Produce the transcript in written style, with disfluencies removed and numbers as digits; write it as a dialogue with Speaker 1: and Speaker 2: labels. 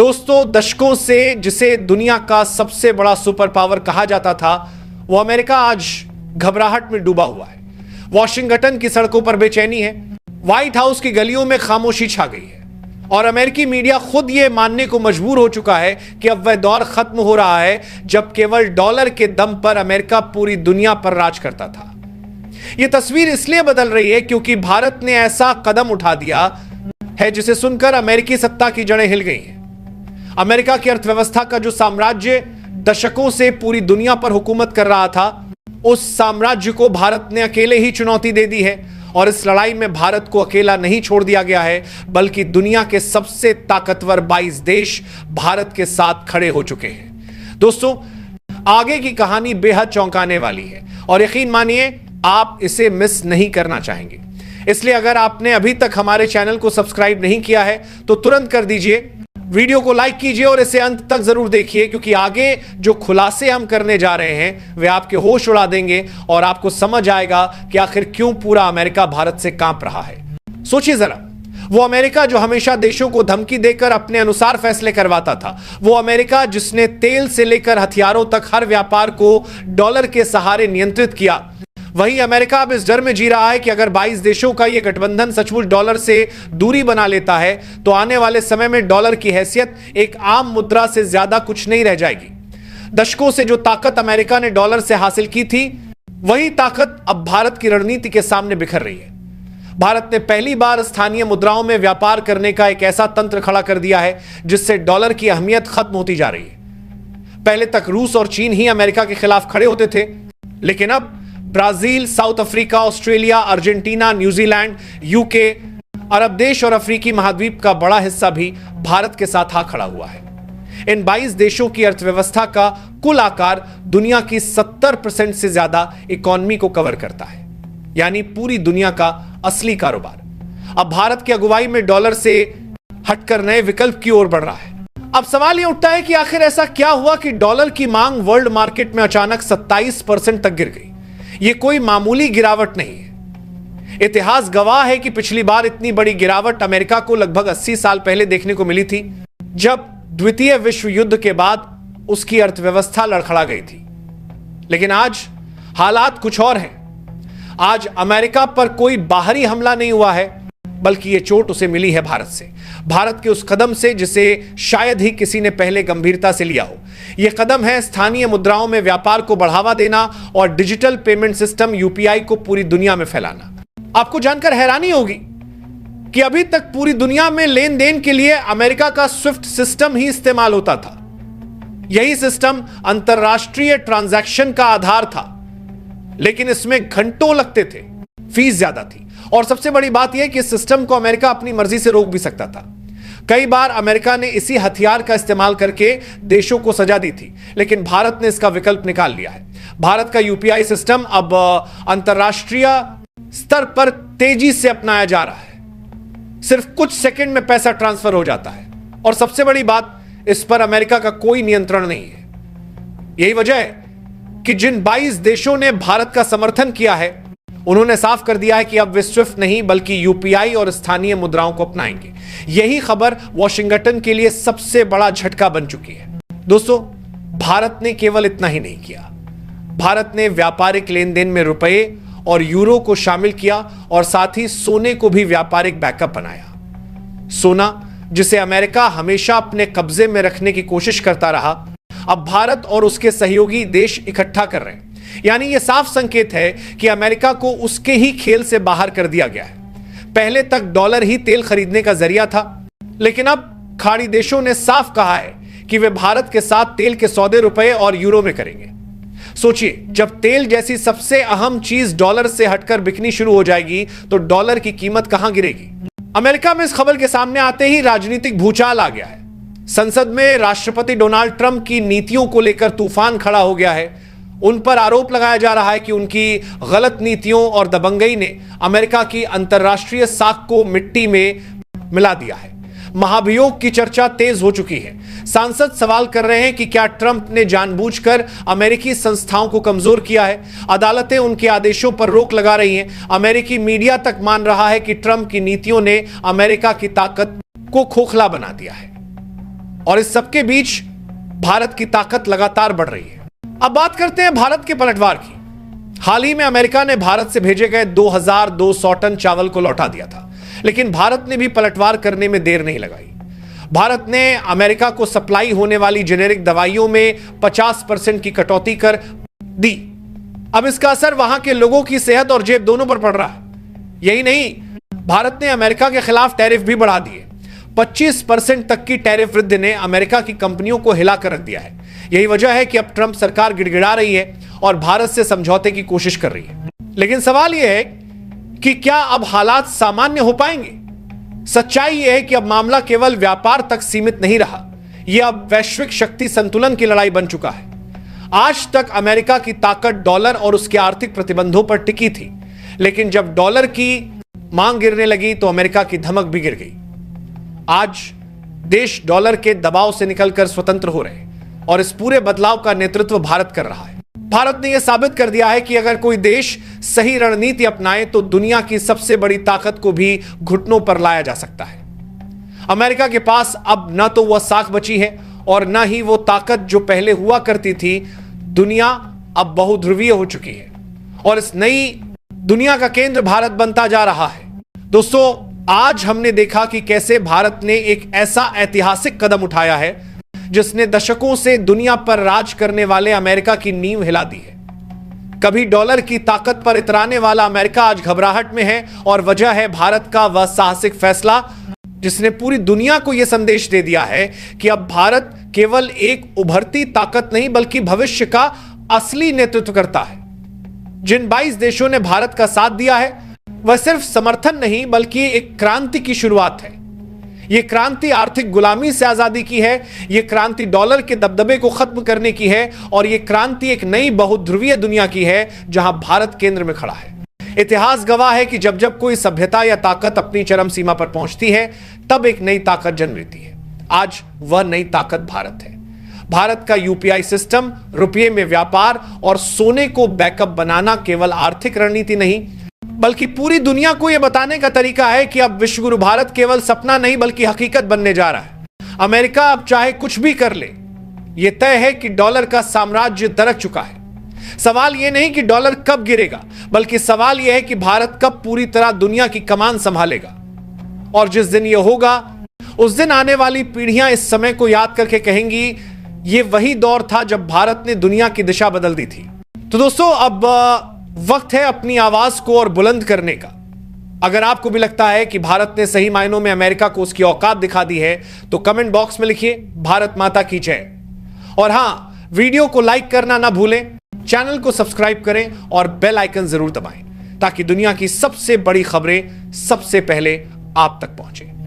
Speaker 1: दोस्तों, दशकों से जिसे दुनिया का सबसे बड़ा सुपर पावर कहा जाता था, वो अमेरिका आज घबराहट में डूबा हुआ है। वॉशिंगटन की सड़कों पर बेचैनी है, व्हाइट हाउस की गलियों में खामोशी छा गई है और अमेरिकी मीडिया खुद यह मानने को मजबूर हो चुका है कि अब वह दौर खत्म हो रहा है जब केवल डॉलर के दम पर अमेरिका पूरी दुनिया पर राज करता था। यह तस्वीर इसलिए बदल रही है क्योंकि भारत ने ऐसा कदम उठा दिया है जिसे सुनकर अमेरिकी सत्ता की जड़ें हिल गई हैं। अमेरिका की अर्थव्यवस्था का जो साम्राज्य दशकों से पूरी दुनिया पर हुकूमत कर रहा था, उस साम्राज्य को भारत ने अकेले ही चुनौती दे दी है और इस लड़ाई में भारत को अकेला नहीं छोड़ दिया गया है, बल्कि दुनिया के सबसे ताकतवर 22 देश भारत के साथ खड़े हो चुके हैं। दोस्तों, आगे की कहानी बेहद चौंकाने वाली है और यकीन मानिए आप इसे मिस नहीं करना चाहेंगे। इसलिए अगर आपने अभी तक हमारे चैनल को सब्सक्राइब नहीं किया है तो तुरंत कर दीजिए, वीडियो को लाइक कीजिए और इसे अंत तक जरूर देखिए, क्योंकि आगे जो खुलासे हम करने जा रहे हैं वे आपके होश उड़ा देंगे और आपको समझ आएगा कि आखिर क्यों पूरा अमेरिका भारत से कांप रहा है। सोचिए जरा, वो अमेरिका जो हमेशा देशों को धमकी देकर अपने अनुसार फैसले करवाता था, वो अमेरिका जिसने तेल से लेकर हथियारों तक हर व्यापार को डॉलर के सहारे नियंत्रित किया, वही अमेरिका अब इस डर में जी रहा है कि अगर 22 देशों का यह गठबंधन सचमुच डॉलर से दूरी बना लेता है तो आने वाले समय में डॉलर की हैसियत एक आम मुद्रा से ज्यादा कुछ नहीं रह जाएगी। दशकों से जो ताकत अमेरिका ने डॉलर से हासिल की थी, वही ताकत अब भारत की रणनीति के सामने बिखर रही है। भारत ने पहली बार स्थानीय मुद्राओं में व्यापार करने का एक ऐसा तंत्र खड़ा कर दिया है जिससे डॉलर की अहमियत खत्म होती जा रही है। पहले तक रूस और चीन ही अमेरिका के खिलाफ खड़े होते थे, लेकिन अब Brazil, South Africa, Australia, Argentina, New Zealand, UK, अरब देश और अफ्रीकी महाद्वीप का बड़ा हिस्सा भी भारत के साथ आ खड़ा हुआ है। इन 22 देशों की अर्थव्यवस्था का कुल आकार दुनिया की 70% से ज्यादा इकोनॉमी को कवर करता है, यानी पूरी दुनिया का असली कारोबार अब भारत की अगुवाई में डॉलर से हटकर नए विकल्प की ओर बढ़ रहा है। अब सवाल यह उठता है कि आखिर ऐसा क्या हुआ कि डॉलर की मांग वर्ल्ड मार्केट में अचानक 27% तक गिर गई। यह कोई मामूली गिरावट नहीं है। इतिहास गवाह है कि पिछली बार इतनी बड़ी गिरावट अमेरिका को लगभग 80 साल पहले देखने को मिली थी, जब द्वितीय विश्व युद्ध के बाद उसकी अर्थव्यवस्था लड़खड़ा गई थी। लेकिन आज हालात कुछ और हैं। आज अमेरिका पर कोई बाहरी हमला नहीं हुआ है, बल्कि यह चोट उसे मिली है भारत से, भारत के उस कदम से जिसे शायद ही किसी ने पहले गंभीरता से लिया हो। यह कदम है स्थानीय मुद्राओं में व्यापार को बढ़ावा देना और डिजिटल पेमेंट सिस्टम यूपीआई को पूरी दुनिया में फैलाना। आपको जानकर हैरानी होगी कि अभी तक पूरी दुनिया में लेन देन के लिए अमेरिका का स्विफ्ट सिस्टम ही इस्तेमाल होता था। यही सिस्टम अंतरराष्ट्रीय ट्रांजैक्शन का आधार था, लेकिन इसमें घंटों लगते थे, फीस ज्यादा थी और सबसे बड़ी बात यह कि इस सिस्टम को अमेरिका अपनी मर्जी से रोक भी सकता था। कई बार अमेरिका ने इसी हथियार का इस्तेमाल करके देशों को सजा दी थी, लेकिन भारत ने इसका विकल्प निकाल लिया है। भारत का यूपीआई सिस्टम अब अंतरराष्ट्रीय स्तर पर तेजी से अपनाया जा रहा है। सिर्फ कुछ सेकंड में पैसा ट्रांसफर हो जाता है और सबसे बड़ी बात, इस पर अमेरिका का कोई नियंत्रण नहीं है। यही वजह है कि जिन 22 देशों ने भारत का समर्थन किया है, उन्होंने साफ कर दिया है कि अब वे स्विफ्ट नहीं बल्कि यूपीआई और स्थानीय मुद्राओं को अपनाएंगे। यही खबर वॉशिंगटन के लिए सबसे बड़ा झटका बन चुकी है। दोस्तों, भारत ने केवल इतना ही नहीं किया, भारत ने व्यापारिक लेन देन में रुपए और यूरो को शामिल किया और साथ ही सोने को भी व्यापारिक बैकअप बनाया। सोना, जिसे अमेरिका हमेशा अपने कब्जे में रखने की कोशिश करता रहा, अब भारत और उसके सहयोगी देश इकट्ठा कर रहे हैं। यानी यह साफ संकेत है कि अमेरिका को उसके ही खेल से बाहर कर दिया गया है। पहले तक डॉलर ही तेल खरीदने का जरिया था, लेकिन अब खाड़ी देशों ने साफ कहा है कि वे भारत के साथ तेल के सौदे रुपए और यूरो में करेंगे। सोचिए, जब तेल जैसी सबसे अहम चीज डॉलर से हटकर बिकनी शुरू हो जाएगी तो डॉलर की कीमत कहां गिरेगी। अमेरिका में इस खबर के सामने आते ही राजनीतिक भूचाल आ गया है। संसद में राष्ट्रपति डोनाल्ड ट्रंप की नीतियों को लेकर तूफान खड़ा हो गया है। उन पर आरोप लगाया जा रहा है कि उनकी गलत नीतियों और दबंगई ने अमेरिका की अंतरराष्ट्रीय साख को मिट्टी में मिला दिया है। महाभियोग की चर्चा तेज हो चुकी है। सांसद सवाल कर रहे हैं कि क्या ट्रंप ने जानबूझकर अमेरिकी संस्थाओं को कमजोर किया है। अदालतें उनके आदेशों पर रोक लगा रही हैं। अमेरिकी मीडिया तक मान रहा है कि ट्रंप की नीतियों ने अमेरिका की ताकत को खोखला बना दिया है। और इस सबके बीच भारत की ताकत लगातार बढ़ रही है। अब बात करते हैं भारत के पलटवार की। हाल ही में अमेरिका ने भारत से भेजे गए 2200 टन चावल को लौटा दिया था, लेकिन भारत ने भी पलटवार करने में देर नहीं लगाई। भारत ने अमेरिका को सप्लाई होने वाली जेनेरिक दवाइयों में 50% की कटौती कर दी। अब इसका असर वहां के लोगों की सेहत और जेब दोनों पर पड़ रहा है। यही नहीं, भारत ने अमेरिका के खिलाफ टैरिफ भी बढ़ा दिए। 25% तक की टैरिफ वृद्धि ने अमेरिका की कंपनियों को हिलाकर रख दिया है। यही वजह है कि अब ट्रंप सरकार गिड़गिड़ा रही है और भारत से समझौते की कोशिश कर रही है। लेकिन सवाल यह है कि क्या अब हालात सामान्य हो पाएंगे? सच्चाई यह है कि अब मामला केवल व्यापार तक सीमित नहीं रहा, यह अब वैश्विक शक्ति संतुलन की लड़ाई बन चुका है। आज तक अमेरिका की ताकत डॉलर और उसके आर्थिक प्रतिबंधों पर टिकी थी, लेकिन जब डॉलर की मांग गिरने लगी तो अमेरिका की धमक भी गिर गई। आज देश डॉलर के दबाव से निकलकर स्वतंत्र हो रहे हैं और इस पूरे बदलाव का नेतृत्व भारत कर रहा है। भारत ने यह साबित कर दिया है कि अगर कोई देश सही रणनीति अपनाए तो दुनिया की सबसे बड़ी ताकत को भी घुटनों पर लाया जा सकता है। अमेरिका के पास अब न तो वह साख बची है और न ही वो ताकत जो पहले हुआ करती थी। दुनिया अब बहुध्रुवीय हो चुकी है और इस नई दुनिया का केंद्र भारत बनता जा रहा है। दोस्तों, आज हमने देखा कि कैसे भारत ने एक ऐसा ऐतिहासिक कदम उठाया है जिसने दशकों से दुनिया पर राज करने वाले अमेरिका की नींव हिला दी है। कभी डॉलर की ताकत पर इतराने वाला अमेरिका आज घबराहट में है और वजह है भारत का वह साहसिक फैसला जिसने पूरी दुनिया को यह संदेश दे दिया है कि अब भारत केवल एक उभरती ताकत नहीं बल्कि भविष्य का असली नेतृत्व करता है। जिन 22 देशों ने भारत का साथ दिया है वह सिर्फ समर्थन नहीं बल्कि एक क्रांति की शुरुआत है। यह क्रांति आर्थिक गुलामी से आजादी की है, यह क्रांति डॉलर के दबदबे को खत्म करने की है और यह क्रांति एक नई बहुध्रुवीय दुनिया की है जहां भारत केंद्र में खड़ा है। इतिहास गवाह है कि जब जब कोई सभ्यता या ताकत अपनी चरम सीमा पर पहुंचती है तब एक नई ताकत जन्म लेती है। आज वह नई ताकत भारत है। भारत का यूपीआई सिस्टम, रुपये में व्यापार और सोने को बैकअप बनाना केवल आर्थिक रणनीति नहीं बल्कि पूरी दुनिया को यह बताने का तरीका है कि अब विश्वगुरु भारत केवल सपना नहीं बल्कि हकीकत बनने जा रहा है। अमेरिका अब चाहे कुछ भी कर ले, यह तय है कि डॉलर का साम्राज्य दरक चुका है। सवाल यह नहीं कि डॉलर कब गिरेगा बल्कि सवाल यह है कि भारत कब पूरी तरह दुनिया की कमान संभालेगा। और जिस दिन यह होगा उस दिन आने वाली पीढ़ियां इस समय को याद करके कहेंगी यह वही दौर था जब भारत ने दुनिया की दिशा बदल दी थी। तो दोस्तों, अब वक्त है अपनी आवाज को और बुलंद करने का। अगर आपको भी लगता है कि भारत ने सही मायनों में अमेरिका को उसकी औकात दिखा दी है तो कमेंट बॉक्स में लिखिए भारत माता की जय। और हां, वीडियो को लाइक करना ना भूलें, चैनल को सब्सक्राइब करें और बेल आइकन जरूर दबाएं ताकि दुनिया की सबसे बड़ी खबरें सबसे पहले आप तक पहुंचे।